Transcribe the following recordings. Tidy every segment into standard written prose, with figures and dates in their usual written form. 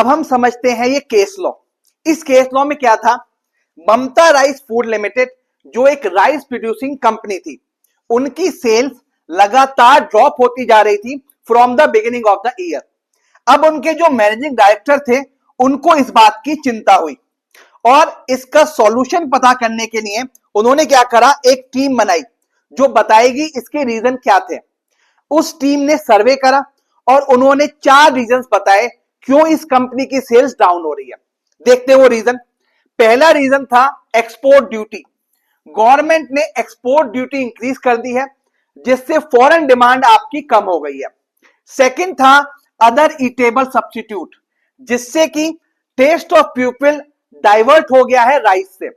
अब हम समझते हैं ये केस लॉ। इस केस लॉ में क्या था, ममता राइस फूड लिमिटेड जो एक राइस प्रोड्यूसिंग कंपनी थी, उनकी सेल्स लगातार ड्रॉप होती जा रही थी from the beginning of the year. अब उनके जो मैनेजिंग डायरेक्टर थे उनको इस बात की चिंता हुई और इसका सॉल्यूशन पता करने के लिए उन्होंने क्या करा, एक टीम बनाई जो बताएगी इसके रीजन क्या थे। उस टीम ने सर्वे करा और उन्होंने 4 रीजंस बताए क्यों इस कंपनी की सेल्स डाउन हो रही है। देखते हैं वो रीजन। पहला रीजन था एक्सपोर्ट ड्यूटी। गवर्नमेंट ने एक्सपोर्ट ड्यूटी इंक्रीज कर दी है जिससे फॉरेन डिमांड आपकी कम हो गई है। सेकंड था अदर ईटेबल सब्स्टिट्यूट, जिससे कि टेस्ट ऑफ पीपल डाइवर्ट हो गया है राइस से।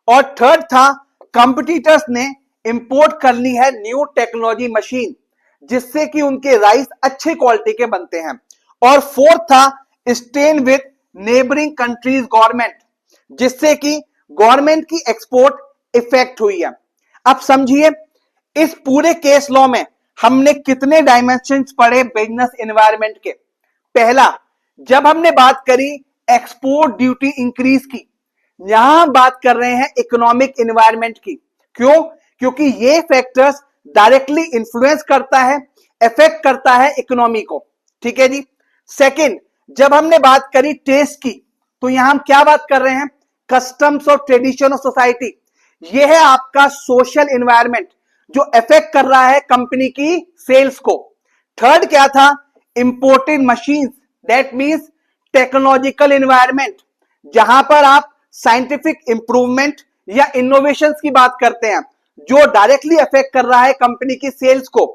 और थर्ड था कंपटीटर्स ने इंपोर्ट कर ली है न्यू टेक्नोलॉजी मशीन, जिससे कि उनके राइस अच्छे क्वालिटी के बनते हैं। और फोर्थ था stand with neighbouring countries government, जिससे कि गवर्नमेंट की एक्सपोर्ट इफेक्ट हुई है। अब समझिए इस पूरे केस लॉ में हमने कितने डायमेंशंस पढ़े बिजनेस एनवायरनमेंट के। पहला, जब हमने बात करी एक्सपोर्ट ड्यूटी इंक्रीज की, यहां बात कर रहे हैं इकोनॉमिक एनवायरनमेंट की। क्यों? क्योंकि ये फैक्टर्स डायरेक्टली इंफ्लुएंस करता है, इफेक्ट करता है इकोनॉमी को। ठीक है जी। सेकंड, जब हमने बात करी टेस्ट की, तो यहां हम क्या बात कर रहे हैं, कस्टम्स और ट्रेडिशन ऑफ सोसाइटी। यह है आपका सोशल एनवायरनमेंट जो इफेक्ट कर रहा है कंपनी की सेल्स को। थर्ड क्या था, imported machines, that means technological environment, जहां पर आप साइंटिफिक इंप्रूवमेंट या इनोवेशंस की बात करते हैं जो डायरेक्टली अफेक्ट कर रहा है कंपनी की सेल्स को।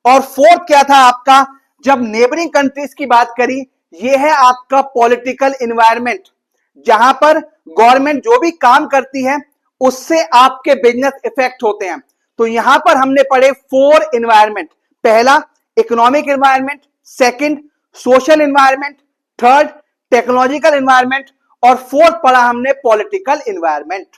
और फोर्थ क्या था आपका, जब नेबरिंग कंट्रीज की बात करी, यह है आपका पॉलिटिकल एनवायरनमेंट, जहां पर गवर्नमेंट जो भी काम करती है उससे आपके बिजनेस इफेक्ट होते हैं। तो यहां पर हमने पढ़े 4 एनवायरनमेंट। पहला economic environment, second social environment, third technological environment और फोर्थ पढ़ा हमने पॉलिटिकल एनवायरनमेंट।